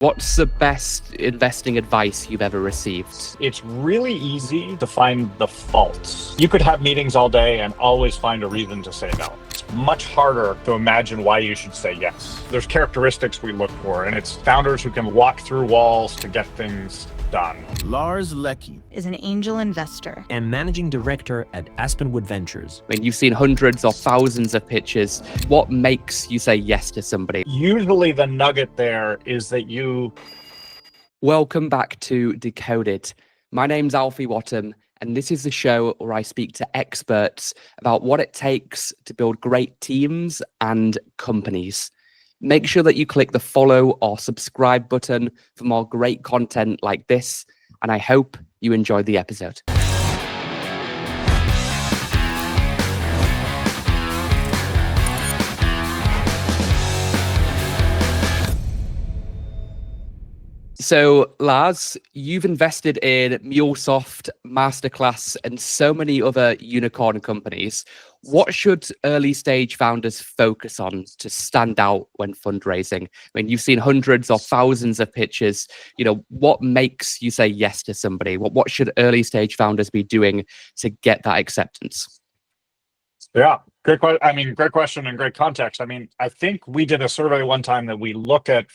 What's the best investing advice you've ever received? It's really easy to find the faults. You could have meetings all day and always find a reason to say no. It's much harder to imagine why you should say yes. There's characteristics we look for, and it's founders who can walk through walls to get things done. Lars Leckie is an angel investor and managing director at Aspenwood Ventures. When you've seen hundreds or thousands of pitches, what makes you say yes to somebody? Usually the nugget there is that you... Welcome back to Decoded. My name's Alfie Whattam, and this is the show where I speak to experts about what it takes to build great teams and companies. Make sure that you click the follow or subscribe button for more great content like this, and I hope you enjoyed the episode. So, Lars, you've invested in Mulesoft, Masterclass, and so many other unicorn companies. What should early stage founders focus on to stand out when fundraising? I mean, you've seen hundreds or thousands of pitches. What makes you say yes to somebody? What should early stage founders be doing to get that acceptance? Yeah, great question and great context. I think we did a survey one time that we look at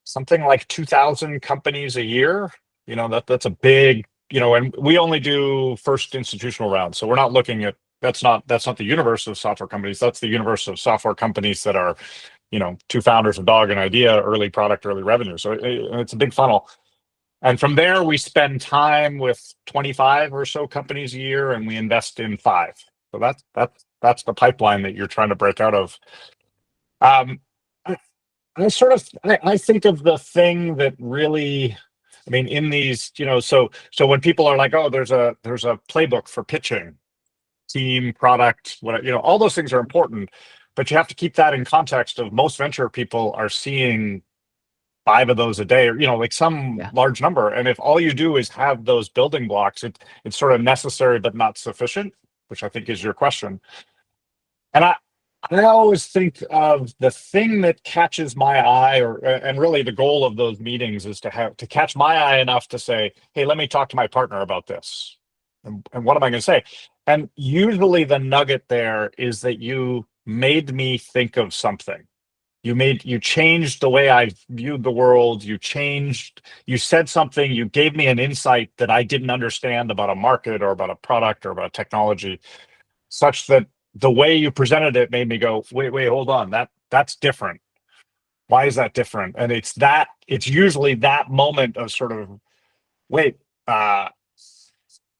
something like 2,000 companies a year. That's a big, and we only do first institutional rounds. So we're not looking at, that's not the universe of software companies. That's the universe of software companies that are, two founders, a dog, an idea, early product, early revenue. So it's a big funnel. And from there, we spend time with 25 or so companies a year, and we invest in 5. So that's the pipeline that you're trying to break out of. I think of the thing that really, in these, so when people are like, oh, there's a playbook for pitching, team, product, all those things are important, but you have to keep that in context of most venture people are seeing 5 of those a day, or, large number. And if all you do is have those building blocks, it's sort of necessary, but not sufficient, which I think is your question. And I always think of the thing that catches my eye, and really the goal of those meetings is to catch my eye enough to say, hey, let me talk to my partner about this. And what am I going to say? And usually the nugget there is that you made me think of something. You changed the way I viewed the world. You said something, you gave me an insight that I didn't understand about a market or about a product or about technology, such that the way you presented it made me go, wait, hold on, that's different. Why is that different? And it's usually that moment of sort of, wait,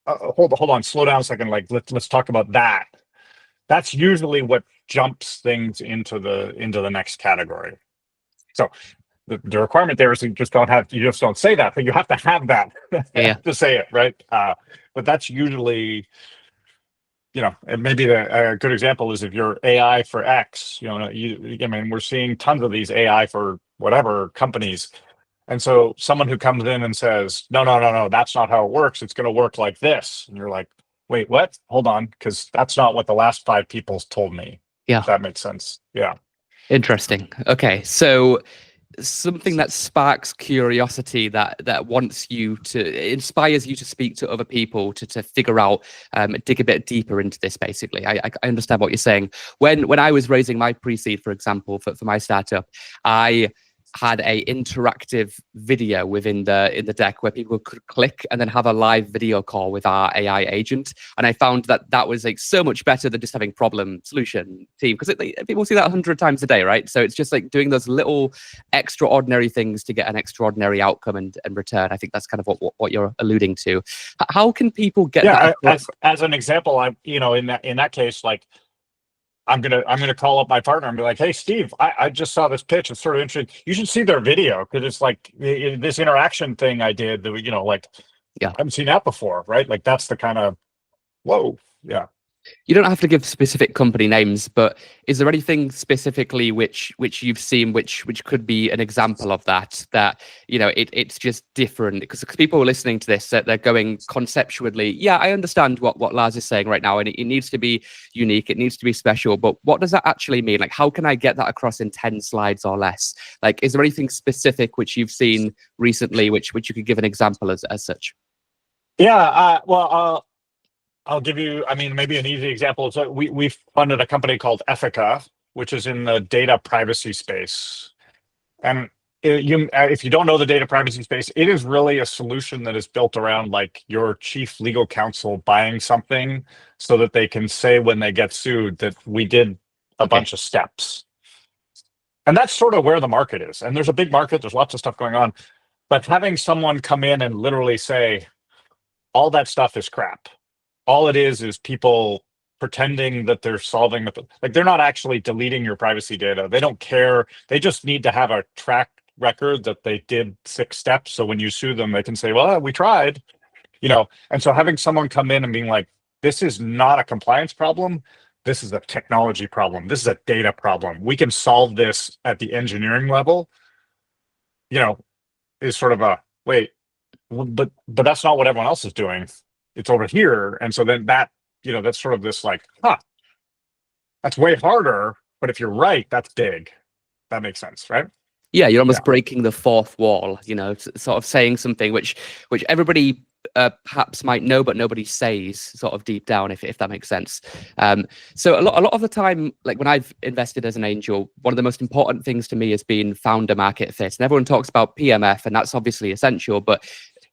hold on, slow down a second. Like, let's talk about that. That's usually what jumps things into the next category. So the requirement there is you just don't say that, but you have to have that to say it, right? But that's usually, and maybe a good example is if you're AI for X, we're seeing tons of these AI for whatever companies. And so someone who comes in and says, no, that's not how it works. It's going to work like this. And you're like, wait, what? Hold on, because that's not what the last 5 people told me. Yeah. If that makes sense. Yeah. Interesting. Okay. So something that sparks curiosity, that inspires you to speak to other people to figure out, dig a bit deeper into this. Basically, I understand what you're saying. When I was raising my pre-seed, for example, for my startup, I had a interactive video within the deck where people could click and then have a live video call with our AI agent. And I found that was like so much better than just having problem solution team, because people see that 100 times a day, right? So it's just like doing those little extraordinary things to get an extraordinary outcome and return. I think that's kind of what you're alluding to. How can people get that? As an example, in that case, like, I'm gonna call up my partner and be like, hey, Steve, I just saw this pitch. It's sort of interesting. You should see their video, because it's like this interaction thing I did that I haven't seen that before, right? Like, that's the kind of, whoa, yeah. You don't have to give specific company names, but is there anything specifically which you've seen which could be an example of that it's just different? Because people are listening to this, that they're going conceptually, yeah, I understand what Lars is saying right now, and it needs to be unique, it needs to be special, but what does that actually mean? Like, how can I get that across in 10 slides or less? Like, is there anything specific which you've seen recently which you could give an example as such? Yeah, well, I'll give you, I mean, maybe an easy example. So we've funded a company called Ethica, which is in the data privacy space. And if you don't know the data privacy space, it is really a solution that is built around like your chief legal counsel buying something so that they can say when they get sued that we did a bunch of steps. And that's sort of where the market is. And there's a big market, there's lots of stuff going on. But having someone come in and literally say, all that stuff is crap. All it is people pretending that they're solving like they're not actually deleting your privacy data. They don't care. They just need to have a track record that they did 6 steps. So when you sue them, they can say, well, we tried, And so having someone come in and being like, this is not a compliance problem. This is a technology problem. This is a data problem. We can solve this at the engineering level, is sort of a, wait, but that's not what everyone else is doing. It's over here. And so then that, that's sort of this like, that's way harder. But if you're right, that's big. That makes sense, right? Yeah, you're almost breaking the fourth wall, sort of saying something which everybody perhaps might know, but nobody says sort of deep down, if that makes sense. So a lot of the time, like when I've invested as an angel, one of the most important things to me has been founder market fit. And everyone talks about PMF, and that's obviously essential, but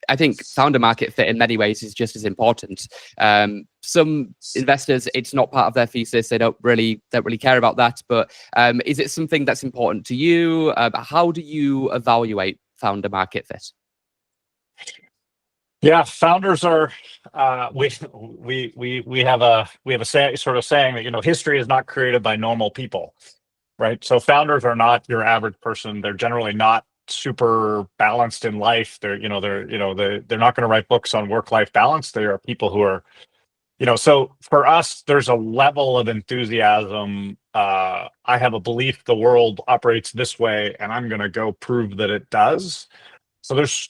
I think founder market fit in many ways is just as important. Some investors, it's not part of their thesis. They don't really care about that. But is it something that's important to you? How do you evaluate founder market fit? Yeah, founders are. We have a sort of saying that history is not created by normal people, right? So founders are not your average person. They're generally not super balanced in life. They're not going to write books on work-life balance. They are people who are, so for us, there's a level of enthusiasm. I have a belief the world operates this way, and I'm going to go prove that it does. So there's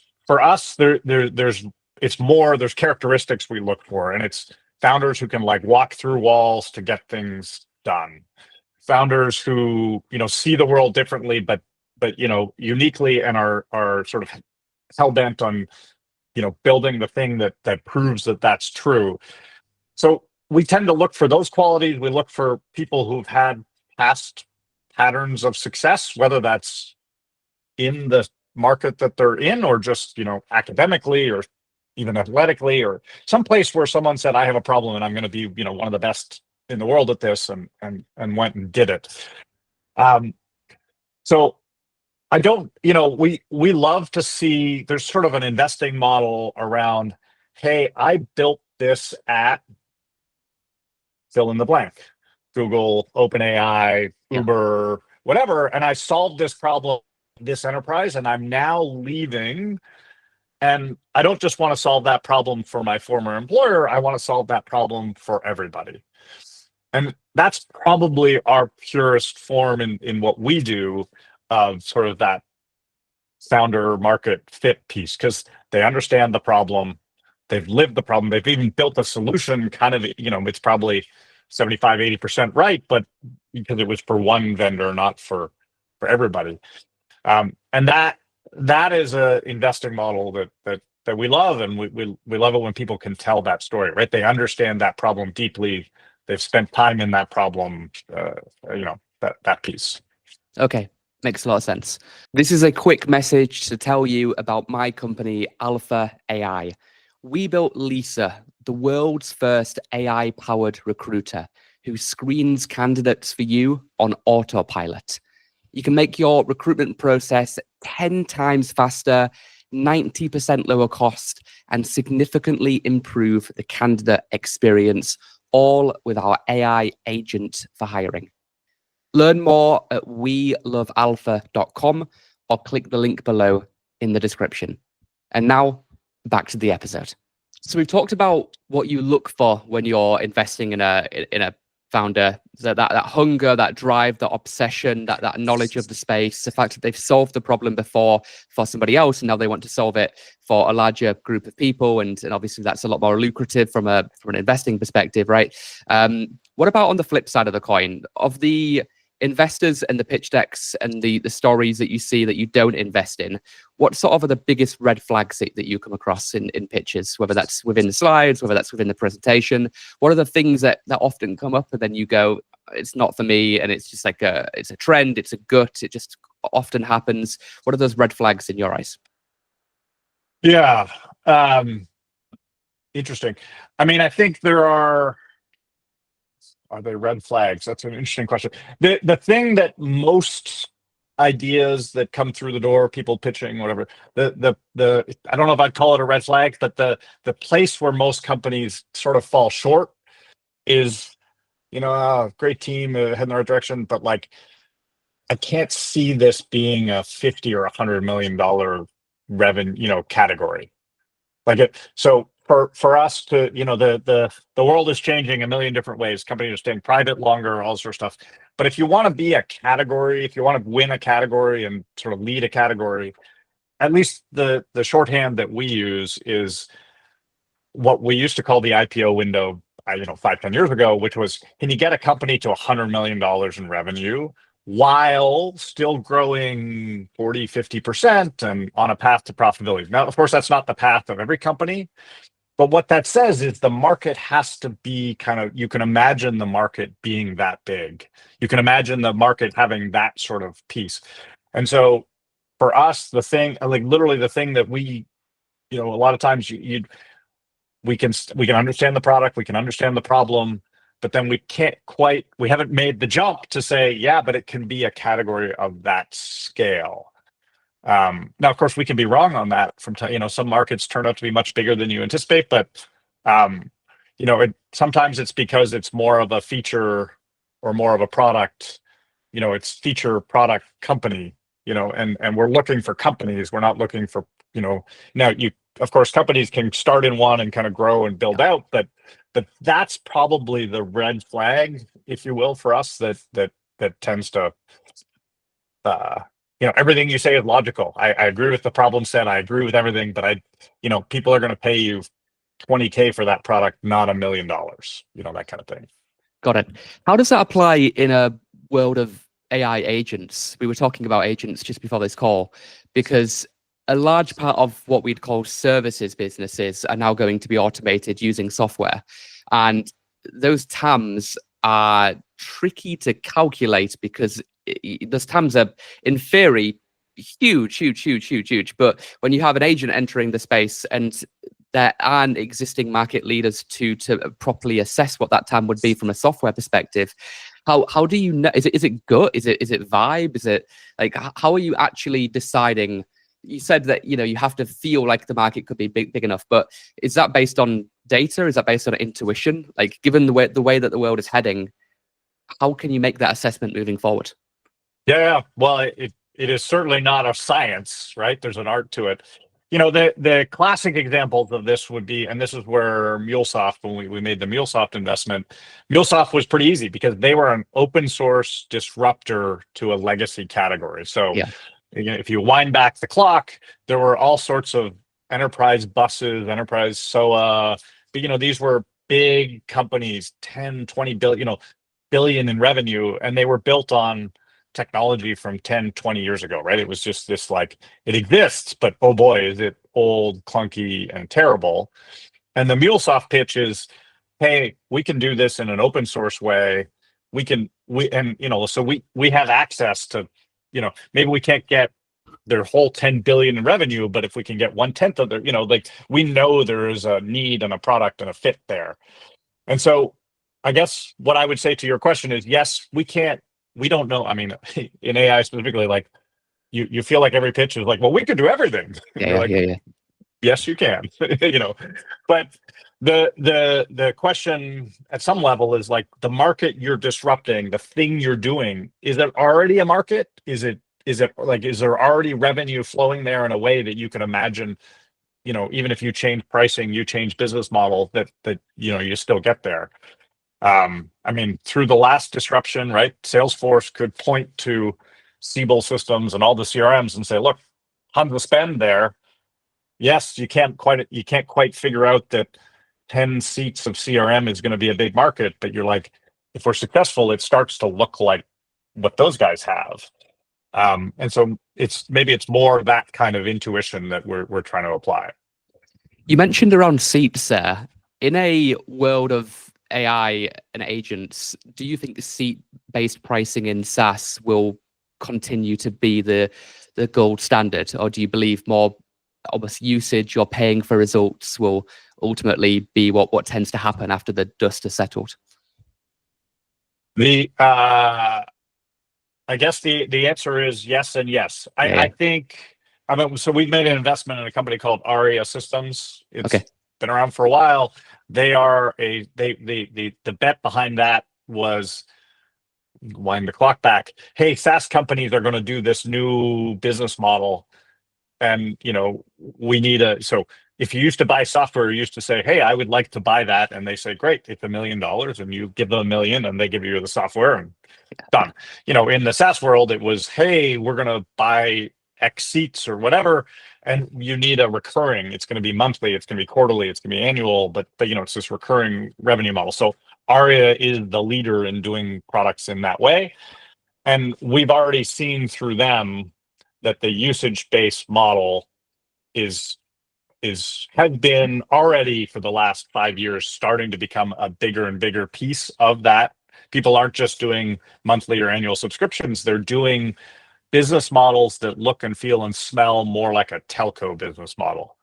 characteristics we look for, and it's founders who can like walk through walls to get things done. Founders who, see the world differently, but uniquely, and are sort of hell-bent on, building the thing that proves that that's true. So we tend to look for those qualities. We look for people who've had past patterns of success, whether that's in the market that they're in, or just, academically, or even athletically, or someplace where someone said, I have a problem and I'm going to be, one of the best in the world at this, and went and did it. So I don't, we love to see there's sort of an investing model around, hey, I built this at fill in the blank, Google, OpenAI, Uber, whatever, and I solved this problem, this enterprise, and I'm now leaving. And I don't just want to solve that problem for my former employer. I want to solve that problem for everybody. And that's probably our purest form in what we do, of sort of that founder market fit piece, because they understand the problem, they've lived the problem, they've even built a solution kind of, it's probably 75-80% right, but because it was for one vendor, not for everybody. And that is a investing model that we love, and we love it when people can tell that story, right? They understand that problem deeply, they've spent time in that problem, that piece. Okay. Makes a lot of sense. This is a quick message to tell you about my company, Alpha AI. We built Lisa, the world's first AI-powered recruiter who screens candidates for you on autopilot. You can make your recruitment process 10 times faster, 90% lower cost, and significantly improve the candidate experience, all with our AI agent for hiring. Learn more at welovealpha.com or click the link below in the description. And now, back to the episode. So we've talked about what you look for when you're investing in a founder, that hunger, that drive, that obsession, that knowledge of the space, the fact that they've solved the problem before for somebody else, and now they want to solve it for a larger group of people, and obviously that's a lot more lucrative from an investing perspective, right? What about on the flip side of the coin, of the investors and the pitch decks and the stories that you see that you don't invest in? What sort of are the biggest red flags that you come across in pitches, whether that's within the slides, whether that's within the presentation? What are the things that often come up and then you go, it's not for me, and it's just like it's a trend, it's a gut, it just often happens? What are those red flags in your eyes? Yeah. Interesting. I mean, I think there are they red flags? That's an interesting question. The thing that most ideas that come through the door, people pitching, whatever, the I don't know if I'd call it a red flag, but the place where most companies sort of fall short is, great team, head in the right direction, but like, I can't see this being a 50 or $100 million revenue, category. Like it. So for us to, the world is changing a million different ways. Companies are staying private longer, all sort of stuff. But if you want to be a category, if you want to win a category and sort of lead a category, at least the shorthand that we use is what we used to call the IPO window, 5-10 years ago, which was, can you get a company to $100 million in revenue while still growing 40-50% and on a path to profitability? Now, of course, that's not the path of every company, but what that says is the market has to be you can imagine the market being that big. You can imagine the market having that sort of piece. And so for us, the thing, like literally the thing that we, a lot of times we can understand the product, we can understand the problem, but then we haven't made the jump to say, yeah, but it can be a category of that scale. Now, of course, we can be wrong on that some markets turn out to be much bigger than you anticipate, but sometimes it's because it's more of a feature or more of a product, it's feature product company, and we're looking for companies. We're not looking for, now of course, companies can start in one and kind of grow and build out, but that's probably the red flag, if you will, for us that tends to, everything you say is logical. I agree with the problem set. I agree with everything, but people are going to pay you $20K for that product, not $1 million, that kind of thing. Got it. How does that apply in a world of AI agents? We were talking about agents just before this call, because a large part of what we'd call services businesses are now going to be automated using software. And those TAMs are tricky to calculate because those TAMs are, in theory, huge. But when you have an agent entering the space and there aren't existing market leaders to properly assess what that TAM would be from a software perspective, how do you know? Is it gut? Is it vibe? Is it like, how are you actually deciding? You said that you have to feel like the market could be big enough, but is that based on data? Is that based on intuition? Like, given the way that the world is heading, how can you make that assessment moving forward? Yeah. Well, it is certainly not a science, right? There's an art to it. The classic examples of this would be, and this is where Mulesoft, when we made the Mulesoft investment, Mulesoft was pretty easy because they were an open source disruptor to a legacy category. So yeah. If you wind back the clock, there were all sorts of enterprise buses, enterprise SOA, but these were big companies, 10, 20 billion in revenue, and they were built on technology from 10, 20 years ago, right? It was just this like, it exists, but oh boy, is it old, clunky, and terrible. And the Mulesoft pitch is, hey, we can do this in an open source way. So we have access to, maybe we can't get their whole 10 billion in revenue, but if we can get 1/10 of their, we know there is a need and a product and a fit there. And so I guess what I would say to your question is, yes, we don't know. I mean, in AI specifically, like you feel like every pitch is like, well, we could do everything. Yeah. Yes, you can. But the question at some level is like, the market you're disrupting, the thing you're doing, is there already a market? Is there already revenue flowing there in a way that you can imagine even if you change pricing, you change business model, that you still get there. I mean, through the last disruption, right? Salesforce could point to Siebel systems and all the CRMs and say, look, tons of spend there. Yes, you can't quite figure out that 10 seats of CRM is going to be a big market, but you're like, if we're successful, it starts to look like what those guys have. And so it's more that kind of intuition that we're trying to apply. You mentioned around seats there. In a world of AI and agents, do you think the seat-based pricing in SaaS will continue to be the gold standard, or do you believe more almost usage or paying for results will ultimately be what tends to happen after the dust has settled? I guess the answer is yes and yes. Yeah. I think, so we've made an investment in a company called Aria Systems. It's been around for a while. They are the bet behind that was, wind the clock back. Hey, SaaS companies are going to do this new business model, and we need so if you used to buy software, you used to say, hey, I would like to buy that, and they say, great, it's $1 million, and you give them $1 million, and they give you the software, and done. In the SaaS world, it was, hey, we're going to buy X seats or whatever, and you need a recurring. It's going to be monthly, it's going to be quarterly, it's going to be annual, but it's this recurring revenue model. So Aria is the leader in doing products in that way, and we've already seen through them that the usage-based model has been already for the last 5 years starting to become a bigger and bigger piece of that. People aren't just doing monthly or annual subscriptions, they're doing business models that look and feel and smell more like a telco business model.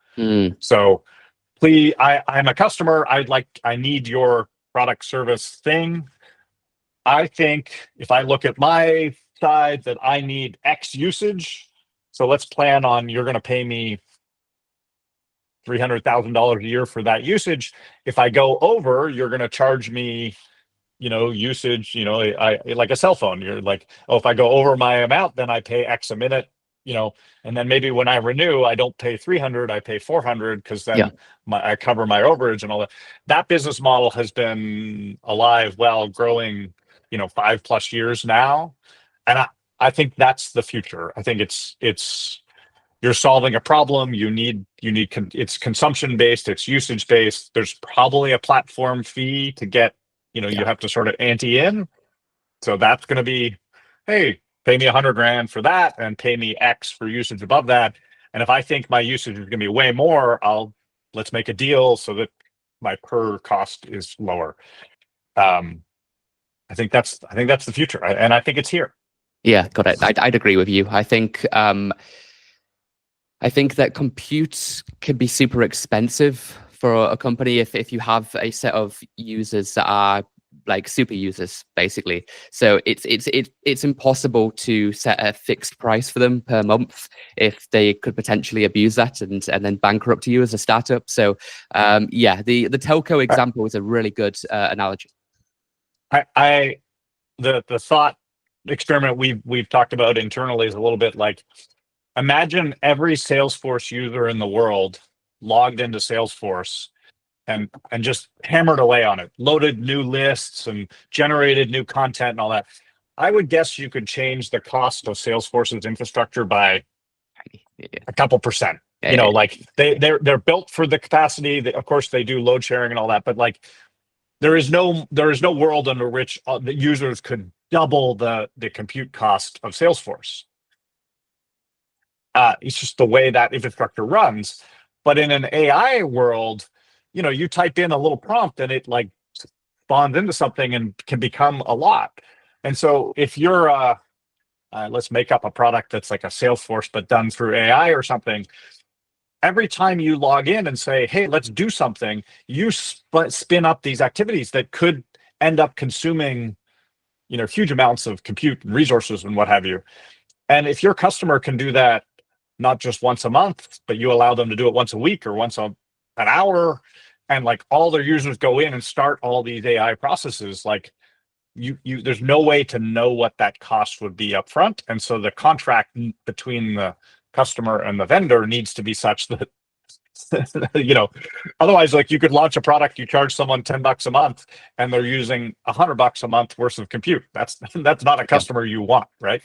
So please, I'm a customer, I need your product service thing. I think if I look at my side that I need X usage, so let's plan on, you're going to pay me $300,000 a year for that usage. If I go over, you're going to charge me, usage, I like a cell phone. You're like, oh, if I go over my amount, then I pay X a minute, and then maybe when I renew, I don't pay 300, I pay 400, because then I cover my overage and all that. That business model has been alive, growing, 5+ years now. And I think that's the future. I think it's you're solving a problem. It's consumption based, it's usage based. There's probably a platform fee to get, you have to sort of ante in. So that's going to be, hey, pay me $100,000 for that and pay me X for usage above that. And if I think my usage is going to be way more, let's make a deal so that my per cost is lower. I think that's the future, and I think it's here. Yeah, got it. I'd agree with you. I think that compute can be super expensive for a company if you have a set of users that are like super users, basically. So it's impossible to set a fixed price for them per month if they could potentially abuse that and then bankrupt you as a startup. So the telco example is a really good analogy. The thought experiment we've talked about internally is a little bit like, imagine every Salesforce user in the world logged into Salesforce and just hammered away on it, loaded new lists and generated new content and all that. I would guess you could change the cost of Salesforce's infrastructure by a couple percent. Like they're built for the capacity. Of course, they do load sharing and all that, but like there is no world under which the users could double the compute cost of Salesforce. It's just the way that infrastructure runs. But in an AI world, you type in a little prompt and it like spawns into something and can become a lot. And so if you're let's make up a product that's like a Salesforce but done through AI or something, every time you log in and say, hey, let's do something, you spin up these activities that could end up consuming huge amounts of compute and resources and what have you. And if your customer can do that not just once a month, but you allow them to do it once a week or once an hour, and like all their users go in and start all these AI processes, like there's no way to know what that cost would be up front. And so the contract between the customer and the vendor needs to be such that You know, otherwise, like you could launch a product, you charge someone $10 a month, and they're using $100 a month worth of compute. That's not a customer you want, right?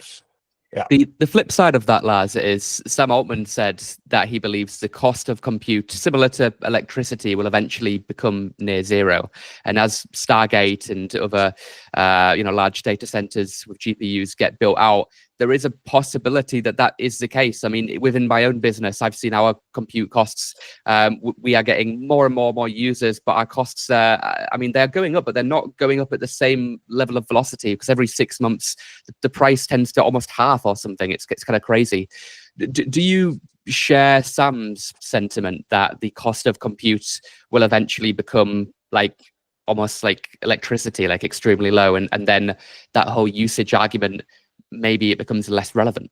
Yeah. The flip side of that, Lars, is Sam Altman said that he believes the cost of compute, similar to electricity, will eventually become near zero. And as Stargate and other, large data centers with GPUs get built out, there is a possibility that that is the case. I mean, within my own business, I've seen our compute costs. We are getting more and more users, but our costs, they're going up, but they're not going up at the same level of velocity, because every 6 months, the price tends to almost half or something. It's kind of crazy. Do you share Sam's sentiment that the cost of compute will eventually become almost like electricity, like extremely low, and then that whole usage argument, maybe it becomes less relevant?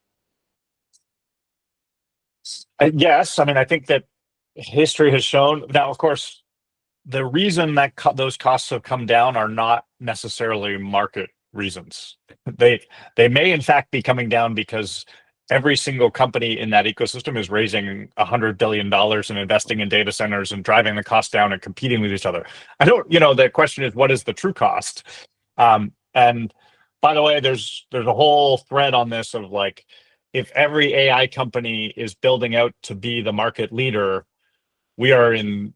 Yes, I mean, I think that history has shown. Now, of course, the reason that those costs have come down are not necessarily market reasons. They may in fact be coming down because every single company in that ecosystem is raising $100 billion and investing in data centers and driving the cost down and competing with each other. The question is, what is the true cost? And by the way, there's a whole thread on this of like, if every AI company is building out to be the market leader, we are in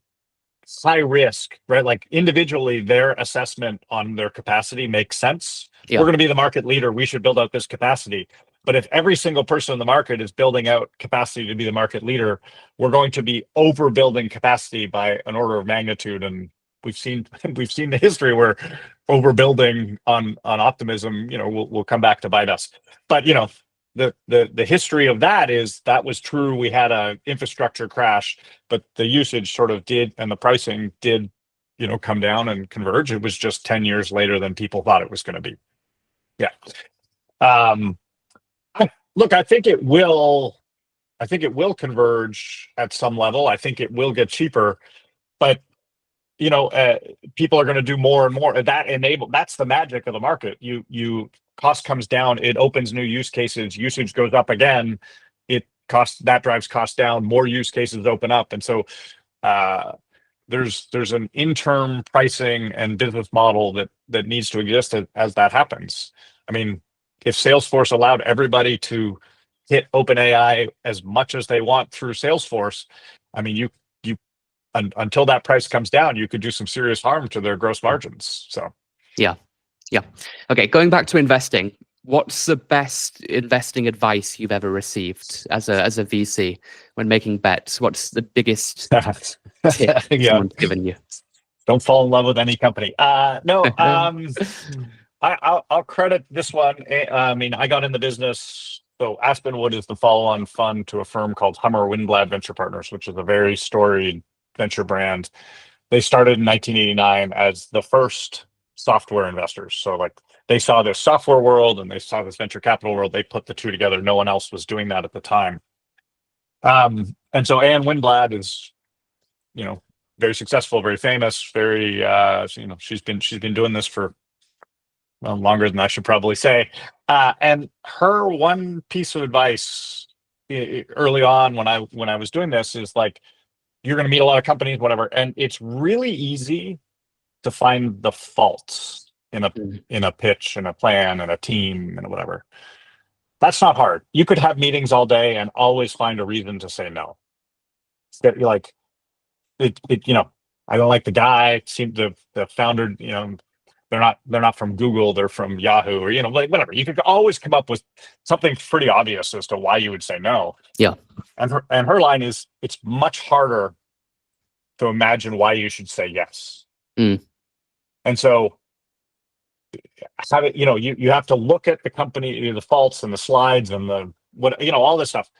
high risk, right? Like individually, their assessment on their capacity makes sense. Yeah. We're going to be the market leader. We should build out this capacity. But if every single person in the market is building out capacity to be the market leader, we're going to be overbuilding capacity by an order of magnitude. And we've seen the history where overbuilding on optimism, will come back to bite us. But the history of that is that was true. We had a infrastructure crash, but the usage sort of did, and the pricing did, come down and converge. It was just 10 years later than people thought it was going to be. Yeah. Look, I think it will converge at some level. I think it will get cheaper, but people are going to do more and more. That's the magic of the market. Cost comes down, it opens new use cases, usage goes up again, that drives costs down, more use cases open up. And so there's an interim pricing and business model that needs to exist as that happens. I mean, if Salesforce allowed everybody to hit OpenAI as much as they want through Salesforce, I mean, until that price comes down, you could do some serious harm to their gross margins. So yeah. Okay, going back to investing, what's the best investing advice you've ever received as a VC when making bets? What's the biggest tip someone's given you? Don't fall in love with any company. No. I'll credit this one. I mean, I got in the business. So Aspenwood is the follow-on fund to a firm called Hummer Windblad Venture Partners, which is a very storied venture brand. They started in 1989 as the first software investors. So like they saw this software world and they saw this venture capital world. They put the two together. No one else was doing that at the time. And so Anne Windblad is, very successful, very famous, very, she's been doing this for longer than I should probably say. And her one piece of advice early on when I was doing this is like, you're going to meet a lot of companies, whatever, and it's really easy to find the faults in a pitch and a plan and a team and whatever. That's not hard. You could have meetings all day and always find a reason to say no. That you're like, I don't like the guy. Seemed the founder, they're not from Google, they're from Yahoo, or like whatever. You could always come up with something pretty obvious as to why you would say no. Yeah. And her line is, it's much harder to imagine why you should say yes. And so you have to look at the company, the faults and the slides and all this stuff.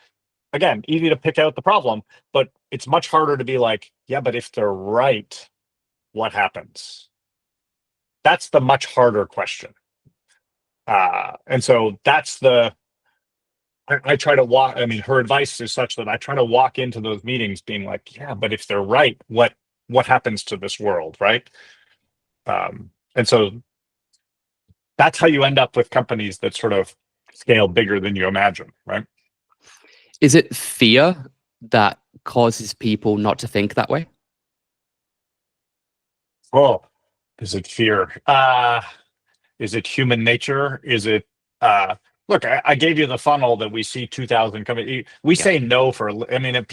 Again, easy to pick out the problem, but it's much harder to be like, yeah, but if they're right, what happens? That's the much harder question. And so that's I try to walk. I mean, her advice is such that I try to walk into those meetings being like, yeah, but if they're right, what happens to this world, right? And so that's how you end up with companies that sort of scale bigger than you imagine, right? Is it fear that causes people not to think that way? Oh, is it fear? Is it human nature? Is it look, I gave you the funnel that we see 2000 coming. We Yeah. say no for, I mean, and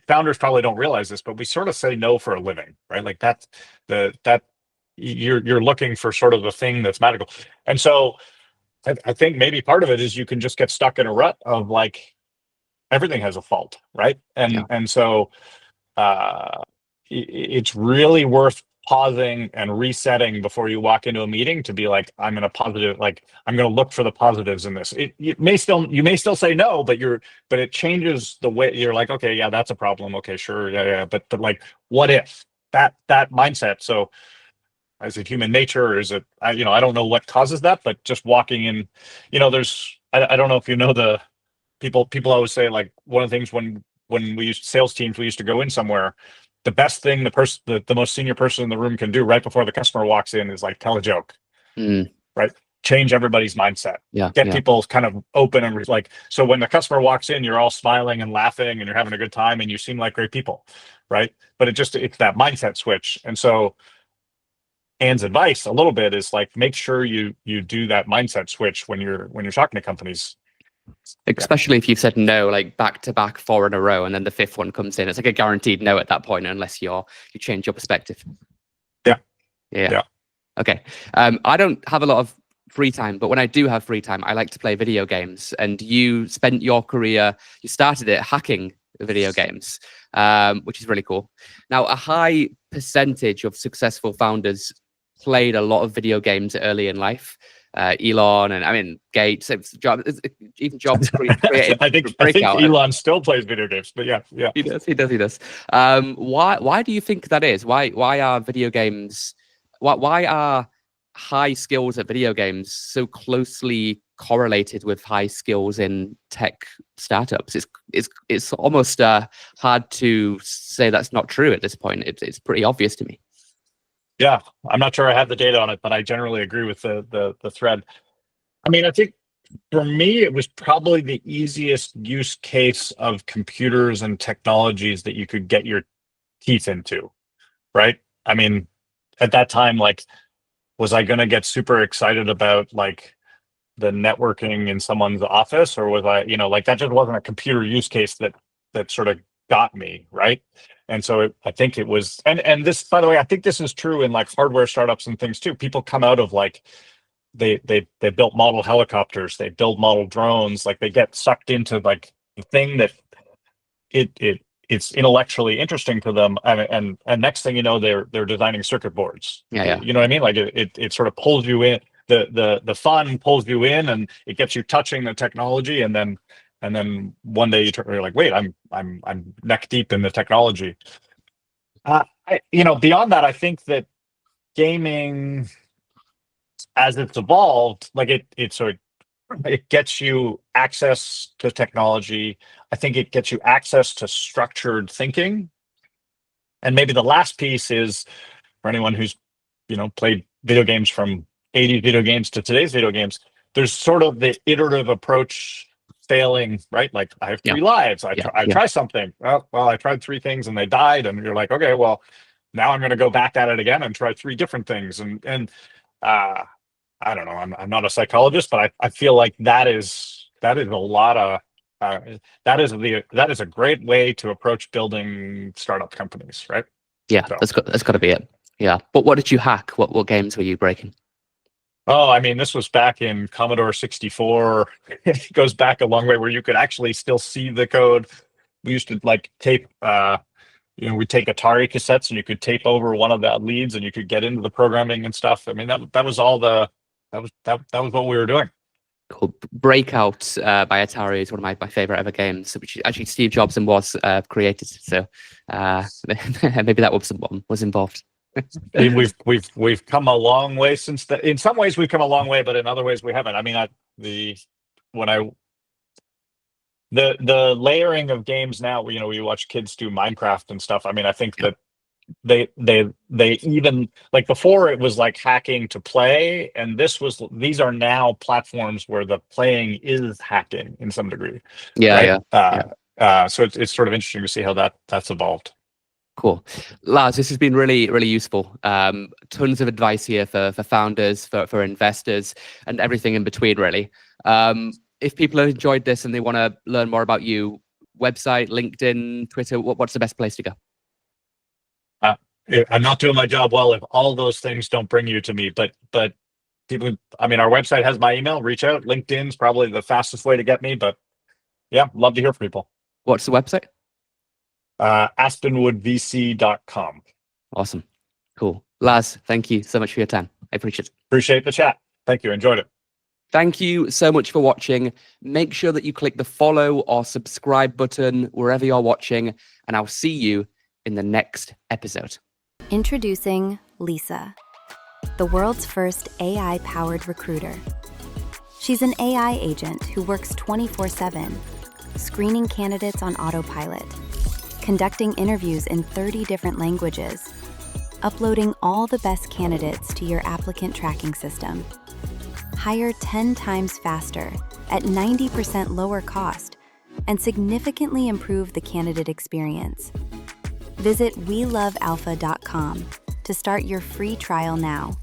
founders probably don't realize this, but we sort of say no for a living, right? Like that's that you're looking for sort of the thing that's magical. And so I think maybe part of it is you can just get stuck in a rut of like everything has a fault, right? Yeah. And so it's really worth pausing and resetting before you walk into a meeting to be like, I'm going to look for the positives in this. You may still say no, but it changes the way you're like, okay, yeah, that's a problem. Okay, sure. Yeah. But like, what if that mindset? So is it human nature, or is it, I don't know what causes that, but just walking in, I don't know if the people always say, like, one of the things when we used sales teams, we used to go in somewhere, the best thing the most senior person in the room can do right before the customer walks in is like tell a joke, right? Change everybody's mindset. Get people kind of open and like, so when the customer walks in, you're all smiling and laughing and you're having a good time and you seem like great people, right? But it's that mindset switch. And so Anne's advice a little bit is like, make sure you do that mindset switch when you're talking to companies. Especially if you've said no, like back to back 4 in a row, and then the 5th one comes in. It's like a guaranteed no at that point, unless you change your perspective. Yeah. Okay. I don't have a lot of free time, but when I do have free time, I like to play video games. And you spent your career, you started it hacking video games, which is really cool. Now, a high percentage of successful founders played a lot of video games early in life. Elon and I mean Gates, even Jobs created. I think Elon still plays video games, but yeah, he does. Why do you think that is? Why are video games? Why are high skills at video games so closely correlated with high skills in tech startups? It's almost hard to say that's not true at this point. It's pretty obvious to me. Yeah, I'm not sure I have the data on it, but I generally agree with the thread. I mean, I think for me, it was probably the easiest use case of computers and technologies that you could get your teeth into, right? I mean, at that time, like, was I going to get super excited about like the networking in someone's office, or was I, like that just wasn't a computer use case that sort of got me, right? And so I think it was, and this, by the way, I think this is true in like hardware startups and things too. People come out of like, they built model helicopters, they build model drones, like they get sucked into like the thing that it's intellectually interesting to them, and next thing you know, they're designing circuit boards. Yeah. You know what I mean? Like it sort of pulls you in. The fun pulls you in, and it gets you touching the technology, and then one day you're like, wait, I'm neck deep in the technology. Beyond that, I think that gaming, as it's evolved, like it gets you access to technology. I think it gets you access to structured thinking. And maybe the last piece is for anyone who's, played video games from 80s video games to today's video games, there's sort of the iterative approach failing, right? Like I have 3 lives. I try something. Well, I tried 3 things and they died. And you're like, okay, well, now I'm going to go back at it again and try 3 different things. And I don't know. I'm not a psychologist, but I feel like that is a lot of that is a great way to approach building startup companies, right? Yeah, so. That's got to be it. Yeah, but what did you hack? What games were you breaking? Oh, I mean, this was back in Commodore 64. It goes back a long way, where you could actually still see the code. We used to like tape. We'd take Atari cassettes and you could tape over one of the leads and you could get into the programming and stuff. I mean, that was all that was what we were doing. Cool. Breakout by Atari is one of my favorite ever games, which actually Steve Jobs and was created. So maybe that was involved. We've come a long way since that. In some ways we've come a long way, but in other ways we haven't. I mean, the layering of games now, we watch kids do Minecraft and stuff. I mean, I think that they even, like, before it was like hacking to play, and these are now platforms where the playing is hacking in some degree. Yeah, right? So it's sort of interesting to see how that's evolved. Cool. Lars, this has been really, really useful. Tons of advice here for founders, for investors, and everything in between, really. If people have enjoyed this and they want to learn more about you, website, LinkedIn, Twitter, what's the best place to go? I'm not doing my job well if all those things don't bring you to me, but people, I mean, our website has my email, reach out. LinkedIn's probably the fastest way to get me, but yeah, love to hear from people. What's the website? aspenwoodvc.com. Awesome. Cool. Lars, thank you so much for your time. I appreciate it. Appreciate the chat. Thank you. Enjoyed it. Thank you so much for watching. Make sure that you click the follow or subscribe button wherever you're watching, and I'll see you in the next episode. Introducing Lisa, the world's first AI-powered recruiter. She's an AI agent who works 24/7, screening candidates on autopilot, conducting interviews in 30 different languages, uploading all the best candidates to your applicant tracking system. Hire 10 times faster at 90% lower cost and significantly improve the candidate experience. Visit welovealpha.com to start your free trial now.